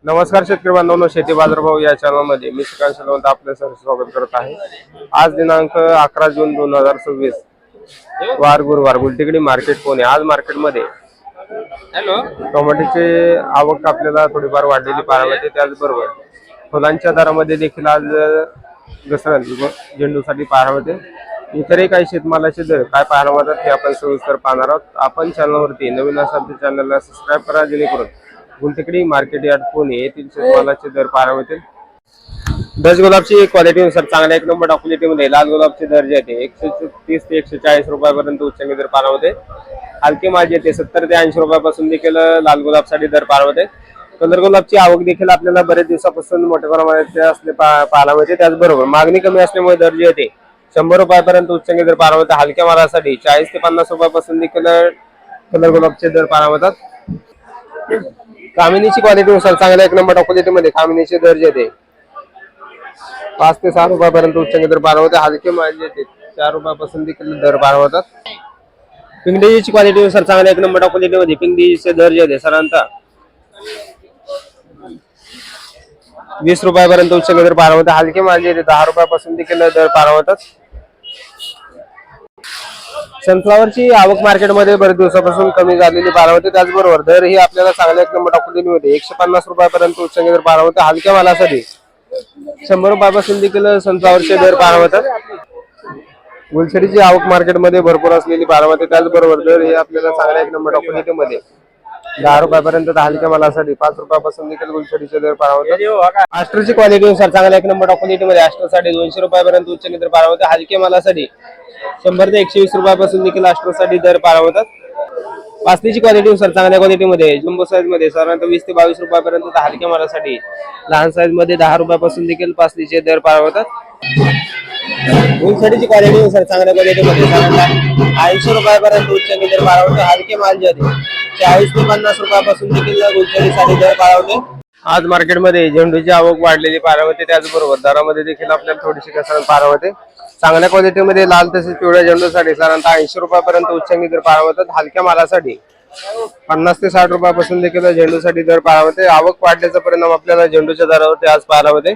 नमस्कार शेतकरी बांधवांनो, शेती बाजारभाव या चॅनलमध्ये मी श्रीकांत शेलवंत आपले स्वागत करत आहे। आज दिनांक 11 जून 2026 वार गुरुवार गुलटेकडी मार्केट पुणे। आज मार्केटमध्ये टोमॅटोचे आवक आपल्याला थोडीफार वाढलेली पाहायला मिळते। त्याचबरोबर फुलांच्या दरामध्ये देखील आज घसरण झेंडूसाठी पाहायला मिळते। इतरही काही शेतमालाचे दर काय पाहायला मिळतात हे आपण सविस्तर पाहणार आहोत। आपण चॅनलवरती नवीन असाल तर चॅनलला सबस्क्राइब करा, जेणेकरून गुलटेकडी मार्केट यार्ड पुणे येथील शेतमालाचे दर पाहायला मिळतील। दस गुलाबची क्वालिटीनुसार चांगल्या एक नंबर क्वालिटीमध्ये लाल गुलाबचे दर जे आहेत 130 ते 140 रुपयापर्यंत उच्चांकी दर पाहायला मिळते। हलके माल जे ते 70 ते 80 रुपयापासून देखील लाल गुलाबसाठी दर पाहायला मिळते। कलर गुलाबची आवक देखील आपल्याला बरेच दिवसापासून मोठ्या प्रमाणात असले पाहायला मिळते। त्याचबरोबर मागणी कमी असल्यामुळे दर जे आहे 100 रुपयापर्यंत उच्चांकी दर पाहायला मिळते। हलक्या मालासाठी 40 ते 50 रुपयापासून देखील कलर गुलाबचे दर पाहायला मिळतात। कामिनीची क्वालिटीनुसार चांगल्या एक नंबर क्वालिटीमध्ये कामिनीचे दर जे आहेत 5 ते 6 रुपयापर्यंत उच्चांकी दर पाहायला मिळते। हलके माल जे आहेत 4 रुपयापासून देखील दर पाहायला मिळतात। पिंगडीची क्वालिटीनुसार चांगल्या एक नंबर क्वालिटीमध्ये पिंगडीचे दर जे आहेत साधारणतः 20 रुपयापर्यंत उच्चांकी दर पाहायला मिळते। हलके माल जे आहेत 10 रुपयापासून देखील दर पाहायला मिळतात। सनफ्लॉवरची आवक मार्केटमध्ये बरेच दिवसापासून कमी झालेली पाहायला मिळते। त्याचबरोबर दर ही आपल्याला चांगल्या एक नंबर क्वालिटीमध्ये 150 रुपयापर्यंत उच्चांकी दर पाहायला मिळते। हलक्या मालासाठी 100 रुपयापासून देखील सनफ्लॉवरचे दर पाहायला मिळतात। गुलछडीची आवक मार्केटमध्ये भरपूर असलेली पाहायला मिळते। त्याचबरोबर दर ही आपल्याला चांगल्या एक नंबर क्वालिटीमध्ये 10 रुपयापर्यंत, हलक्या मालासाठी 5 रुपयापासून देखील गुलछडीचे दर पाहायला मिळतात। आस्टरची क्वालिटीनुसार चांगल्या एक नंबर क्वालिटीमध्ये आस्टरसाठी 200 रुपयापर्यंत उच्चांकी दर पाहायला मिळते। हलक्या मालासाठी 100 ते 120 रुपयापासून देखील आस्टरसाठी दर पाहायला मिळतात। पासलीची क्वालिटीनुसार चांगल्या क्वालिटीमध्ये जम्बो साईज मध्ये साधारणतः 20 ते 22 रुपयापर्यंत, हलक्या मालासाठी लहान साईज मध्ये 10 रुपयापासून देखील पासलीचे दर पाहायला मिळतात। गुलछडीची क्वालिटीनुसार चांगल्या क्वालिटीमध्ये साधारणतः 80 रुपयापर्यंत उच्चांकी दर पाहायला मिळते। हलके माल जे आहे 40 ते 50 रुपयापासून देखील गुलछडीसाठी दर पाहायला मिळते। आज मार्केटमध्ये झेंडूची आवक वाढलेली पाहायला मिळते। त्याचबरोबर दरामध्ये देखील आपल्याला थोडीशी घसरण पाहायला मिळते। चांगल्या क्वालिटीमध्ये लाल तसेच पिवळ्या झेंडूसाठी साधारणतः 80 रुपयापर्यंत उच्चांकी दर पाहायला मिळतात। हलक्या मालासाठी 50 ते 60 रुपयापासून देखील झेंडूसाठी दर पाहायला मिळते। आवक वाढल्याचा परिणाम आपल्याला झेंडूच्या दरावरती आज पाहायला मिळते।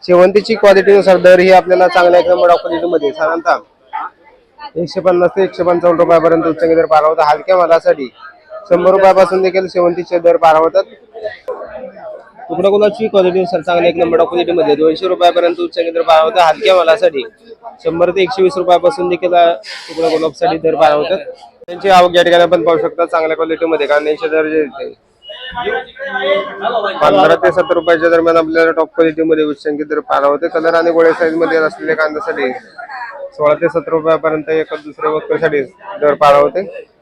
शेवंतीची क्वालिटीनुसार दर ही आपल्याला चांगल्या एक नंबर क्वालिटीमध्ये साधारणतः 150 ते 155 रुपयापर्यंत उच्चांकी दर पाहायला मिळतात। हलक्या मालासाठी 100 रुपयापासून देखील शेवंतीचे दर पाहायला मिळतात। तुकडा गुलाबची क्वालिटीनुसार चांगल्या एक नंबर क्वालिटीमध्ये 200 रुपयापर्यंत उच्चांकी दर पाहायला मिळतात। हलक्या मालासाठी 100 ते 120 रुपयापासून देखील तुकडा गुलाबसाठी दर पाहायला मिळतात। त्यांची आवक या ठिकाणी आपण पाहू शकता। चांगल्या क्वालिटीमध्ये कांद्याचे दर जे 15 ते 70 रुपयाच्या दरम्यान आपल्याला टॉप क्वालिटीमध्ये उच्चांकी दर पाहायला मिळते। कलर आणि गोळ्या साईज मध्ये असलेल्या कांद्यासाठी 16 ते 17 रुपयापर्यंत एका दुसऱ्या वस्तूसाठी दर पाहायला मिळते।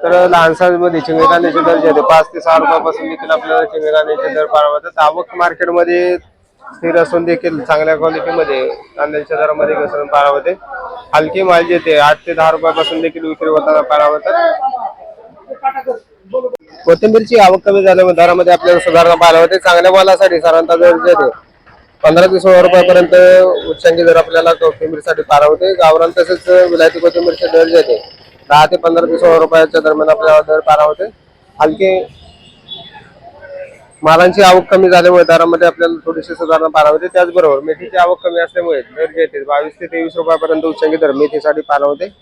तर लहान साईज मध्ये चिंगळी कांद्याचे दर जे 5 ते 6 रुपयापासून देखील आपल्याला चिंगळी कांद्याचे दर पाहायला मिळतात। आवक मार्केटमध्ये स्थिर असून देखील चांगल्या क्वालिटीमध्ये कांद्याच्या दरामध्ये घसरण पाहायला मिळते। हलके माल जे ते 8 ते 10 रुपयापासून देखील विक्री होताना पाहायला मिळतात। कोथिंबीरची आवक कमी झाल्यामुळे दरामध्ये आपल्याला सुधारणा पाहायला मिळते। चांगल्या मालासाठी साधारणतः दर जे 15 ते 16 रुपयापर्यंत उच्चांकी दर आपल्याला कोथिंबीरसाठी पाहायला मिळते। गावरान तसेच विलायती कोथिंबीरचे दर जे 10 ते 15 ते 16 रुपयाच्या दरम्यान आपल्याला दर पाहायला मिळते। हलके मालांची आवक कमी झाल्यामुळे दरामध्ये आपल्याला थोडीशी सुधारणा पाहायला मिळते। त्याचबरोबर मेथीची आवक कमी असल्यामुळे दर जे 22 ते 23 रुपयापर्यंत उच्चांकी दर मेथीसाठी पाहायला मिळते।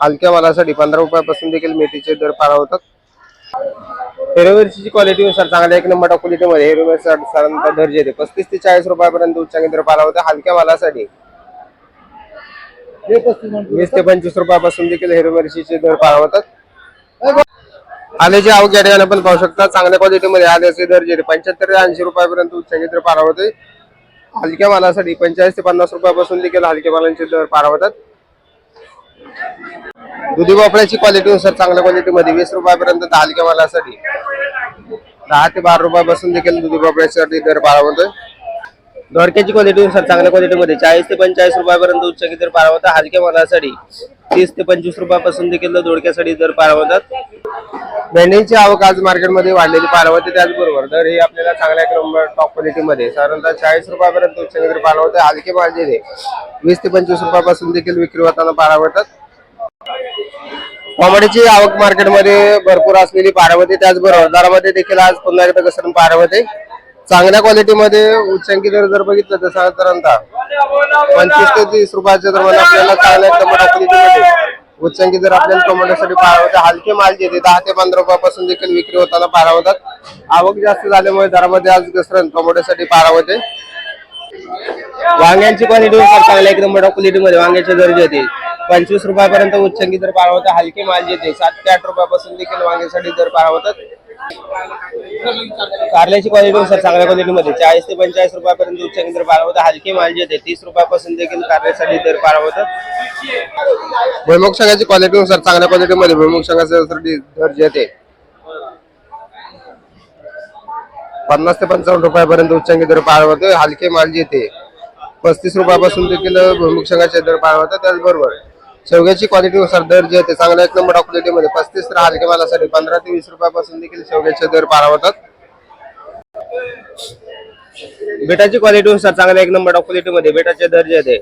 हलक्या मालासाठी 15 रुपयापासून देखील मेथीचे दर पाहायला मिळतात। हिरवी मिरचीची क्वालिटीनुसार चांगल्या एक नंबर क्वालिटीमध्ये हिरवी मिरची साधारणतः दर जे 35 ते 40 रुपयापर्यंत उच्चांकी दर पाहायला मिळते। हलक्या मालासाठी 20 ते 25 रुपयापासून देखील हिरवी मिरचीचे दर पाहायला मिळतात। आल्याची आवक या ठिकाणी आपण पाहू शकता। चांगल्या क्वालिटीमध्ये आल्याचे दर जे 75 ते 80 रुपयापर्यंत उच्चांकी दर पाहायला मिळते। हलक्या मालासाठी 45 ते 50 रुपयापासून देखील हलक्या मालांचे दर पाहायला मिळतात। दुधी भोपळ्याची क्वालिटीनुसार चांगल्या क्वालिटीमध्ये 20 रुपयापर्यंत, हलक्या मालासाठी 10 ते 12 रुपयापासून देखील दुधी भोपळ्यासाठी दर पाहायला मिळतो। दोडक्याची क्वालिटीनुसार चांगल्या क्वालिटीमध्ये 40 ते 45 रुपयापर्यंत उच्चांकी दर पाहायला मिळतात। हलक्या मालासाठी 30 ते 25 रुपयापासून देखील दोडक्यासाठी दर पाहायला मिळतात। भेंडीची आवक आज मार्केटमध्ये वाढलेली पाहायला मिळते। त्याचबरोबर दर ही आपल्याला चांगल्या नंबर टॉप क्वालिटीमध्ये साधारणतः 40 रुपयापर्यंत उच्चांकी दर पाहायला मिळते। हलके माल जे 20 ते 25 रुपयापासून देखील विक्री होताना पाहायला मिळतात। टोमॅटोची आवक मार्केटमध्ये भरपूर असलेली पाहायला मिळते। त्याचबरोबर दरामध्ये देखील आज पुन्हा एकदा घसरण पाहायला मिळते। चांगल्या क्वालिटीमध्ये उच्चांकी जर बघितलं तर साधारणतः 25 ते 30 रुपयाच्या दरम्यान आपल्याला चांगल्या टोमॅटो क्वालिटीमध्ये उच्चांकी जर आपल्याला टोमॅटोसाठी पाहावं होते. हलके माल जे 10 ते 15 रुपयापासून देखील विक्री होताना पाहावं होतात. आवक जास्त झाल्यामुळे दरामध्ये आज घसरण टोमॅटोसाठी पाहावं होते. वांग्यांची क्वालिटी चांगल्या एक नंबर क्वालिटीमध्ये वांग्याचे दर जे होते 25 रुपयापर्यंत उच्चांकी दर पाहावं होता. हलके माल जे 7 ते 8 रुपयापासून देखील वांग्यासाठी दर पाहावं होतात. कारल्याची क्वालिटी चांगल्या क्वालिटीमध्ये 40 ते 45 रुपयापर्यंत उच्चांकी दर पाहावं होता. हलके माल जे 30 रुपयापासून देखील कारल्यासाठी दर पाहावं होतात. भुईमुग शेंगाची क्वालिटीनुसार चांगल्या क्वालिटीमध्ये भुईमुग शेंगाचे दर जे ते 50 ते 55 रुपयापर्यंत उच्चांकी दर पाहावं होते. हलके माल जे 35 रुपयापासून देखील भुईमुग शेंगाचे दर पाहावं होतात. त्याचबरोबर शेवग्याची क्वालिटीनुसार दर जे ते चांगल्या एक नंबर क्वालिटीमध्ये 35 तर हलके मालासाठी 15 ते 20 रुपयापासून देखील शेवग्याचे दर पाहावं होतात. बेटाची क्वालिटीनुसार चांगल्या एक नंबर क्वालिटीमध्ये बेटाचे दर जे ते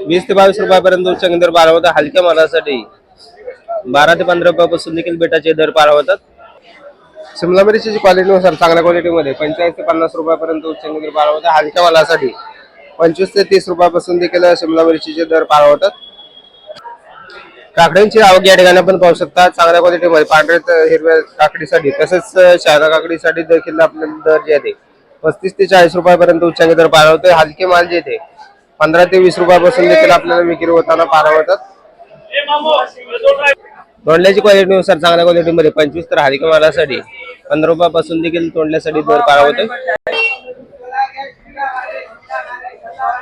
20 ते 22 रुपयापर्यंत उच्चांकी दर पाहावं होता. हलक्या मालासाठी 12 ते 15 रुपयापासून देखील बेटाचे दर पाहावं होतात. शिमला मिरचीची क्वालिटीनुसार चांगल्या क्वालिटीमध्ये 45 ते 50 रुपयापर्यंत उच्चांकी दर पाहावं होता. हलक्या मालासाठी 25 ते 30 रुपयापासून देखील शिमला मिरचीचे दर पाहावं होतात. काकडींची आवक या ठिकाणी आपण पाहू शकता. चांगल्या क्वालिटीमध्ये पांढऱ्या हिरव्या काकडीसाठी तसेच शहादा काकडीसाठी देखील आपल्याला दर जे आहे 35 ते 40 रुपयापर्यंत उच्चांकी दर पाहावं होते. हलके माल जे 15 ते 20 रुपयापासून देखील आपल्याला विक्री होताना पाहावं होतात. तोंडल्याची क्वालिटीनुसार चांगल्या क्वालिटीमध्ये 25 तर हलक्या मालासाठी 15 रुपयापासून देखील तोंडल्यासाठी दर पाहावं होते.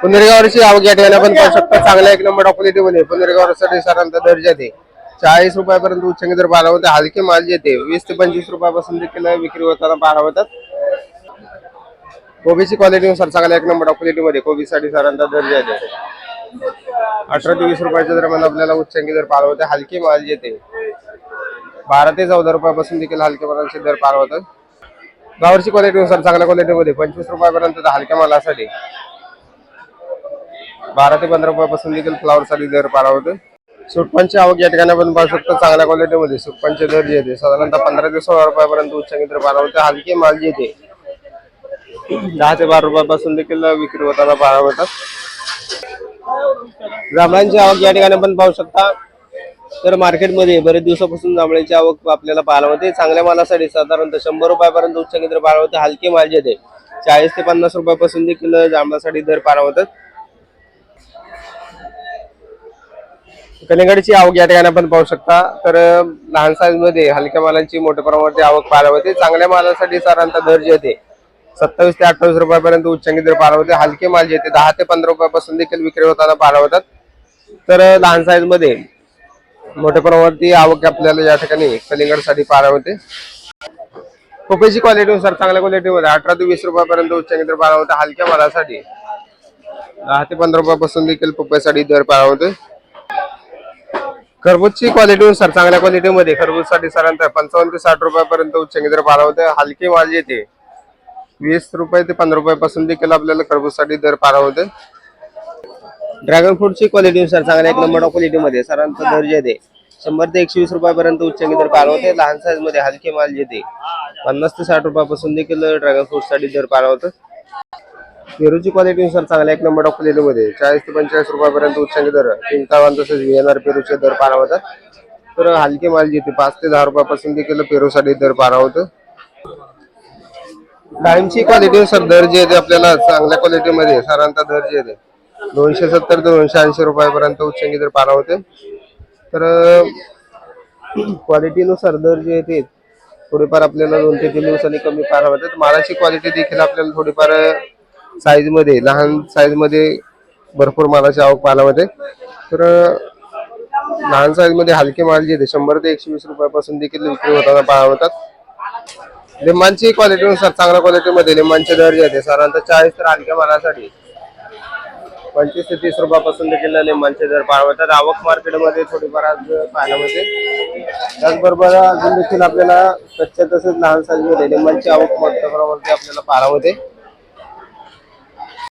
पुनेरगावची आवक या ठिकाणी आपण पाहू शकता. चांगल्या एक नंबर क्वालिटीमध्ये पुनेरगावसाठी साधारणतः दर जे 40 रुपयापर्यंत उच्चांकी दर पाहावं होते. हलके माल जे 20 ते 25 रुपयापासून देखील विक्री होताना पाहावं होतात. कोबीची क्वालिटीनुसार चांगल्या एक नंबर क्वालिटीमध्ये कोबीसाठी साधारणतः दर जे 18 ते 20 रुपयाच्या दरम्यान आपल्याला उच्चांकी दर पाहावं होते. हलके माल जे 12 ते 14 रुपयापासून देखील हलक्या मालाचे दर पाहावं होतात. गावरची क्वालिटीनुसार चांगल्या क्वालिटीमध्ये 25 रुपयापर्यंत हलक्या मालासाठी 12 ते 15 रुपयापासून देखील फ्लावरसाठी दर पाहावं होते. सुटपांची आवक या ठिकाणी आपण पाहू शकतो. चांगल्या क्वालिटीमध्ये सुटपांचे दर जे साधारणतः 15 ते 16 रुपयापर्यंत उच्चांकी दर पाहावं होते. हलके माल जे 10 ते 12 रुपयापासून देखील विक्री होताना पाहावं होतात. जांभळांची आवक या ठिकाणी आपण पाहू शकता. तर मार्केटमध्ये बरेच दिवसापासून जांभळांची आवक आपल्याला पाहायला होते. चांगल्या मालासाठी साधारणतः 100 रुपयापर्यंत उच्चांकी दर पाहावं होते. हलके माल जे 40 ते 50 रुपयापासून देखील जांभळासाठी दर पाहावं होतात. कलिंगडची आवक या ठिकाणी आपण पाहू शकता. तर लहान साईज मध्ये हलक्या मालांची मोठ्या प्रमाणावरती आवक पाहायला होते. चांगल्या मालासाठी साधारणतः दर जे 27 ते 28 रुपयापर्यंत उच्चांकी दर पाहायला होते. हलके माल जे 10 ते 15 रुपयापासून देखील विक्री होताना पाहायला होतात. तर लहान साईज मध्ये मोठ्या प्रमाणावरती आवक आपल्याला या ठिकाणी कलिंगडसाठी पाहायला होते. पपईची क्वालिटीनुसार चांगल्या क्वालिटीमध्ये 18 ते 20 रुपयापर्यंत उच्चांकी दर पाहायला होता. हलक्या मालासाठी 10 ते 15 रुपयापासून देखील पपईसाठी दर पाहायला होते. खरबूजची क्वालिटीनुसार चांगल्या क्वालिटीमध्ये खरबूजसाठी साधारणतः 55 ते 60 रुपयापर्यंत उच्चांकी दर पाहायला होते. हलके माल जे 20 रुपये ते 15 रुपयापासून देखील आपल्याला खरबूजसाठी दर पाहायला होते. ड्रॅगन फ्रूटची क्वालिटीनुसार चांगल्या एक नंबर क्वालिटीमध्ये साधारणतः दर जे 100 ते 120 रुपयापर्यंत उच्चांकी दर पाहायला होते. लहान साईज मध्ये हलके माल जे 50 ते 60 रुपयापासून देखील ड्रॅगन फ्रूटसाठी दर पाहायला होते. पेरूची क्वालिटीनुसार चांगल्या एक नंबर क्वालिटीमध्ये 40 ते 45 रुपयापर्यंत उच्चांकी दर चिंतावान तसेच व्हीएनआर पेरूचे दर पाहायला होतात. तर हलके माल जे 5 ते 10 रुपयापासून देखील पेरूसाठी दर पाहायला होतं. डाळिंबची क्वालिटीनुसार दर जे आपल्याला चांगल्या क्वालिटीमध्ये साधारणतः दर जे 270 ते 280 रुपयापर्यंत उच्चांकी दर पाहायला होते. तर क्वालिटीनुसार दर जे ते थोडेफार आपल्याला 2 ते 3 दिवसांनी कमी पाहायला होतात. मालाची क्वालिटी देखील आपल्याला थोडीफार साईज मध्ये लहान साईज मध्ये भरपूर मालाची आवक पाहायला होते. तर लहान साईज मध्ये हलके माल जे 100 ते 120 रुपयापासून देखील विक्री होताना पाहायला होतात. लिंबांची क्वालिटीनुसार चांगल्या क्वालिटीमध्ये लिंबांचे दर जे साधारणतः 40 तर हलक्या मालासाठी 25 ते 30 रुपयापासून देखील लिंबांचे दर पाहायला होतात. आवक मार्केटमध्ये थोडीफार आज पाहायला होते. त्याचबरोबर अजून देखील आपल्याला कच्च्या तसेच लहान साईज मध्ये लिंबांची आवक मोठ्या प्रमाणात आपल्याला पाहायला होते.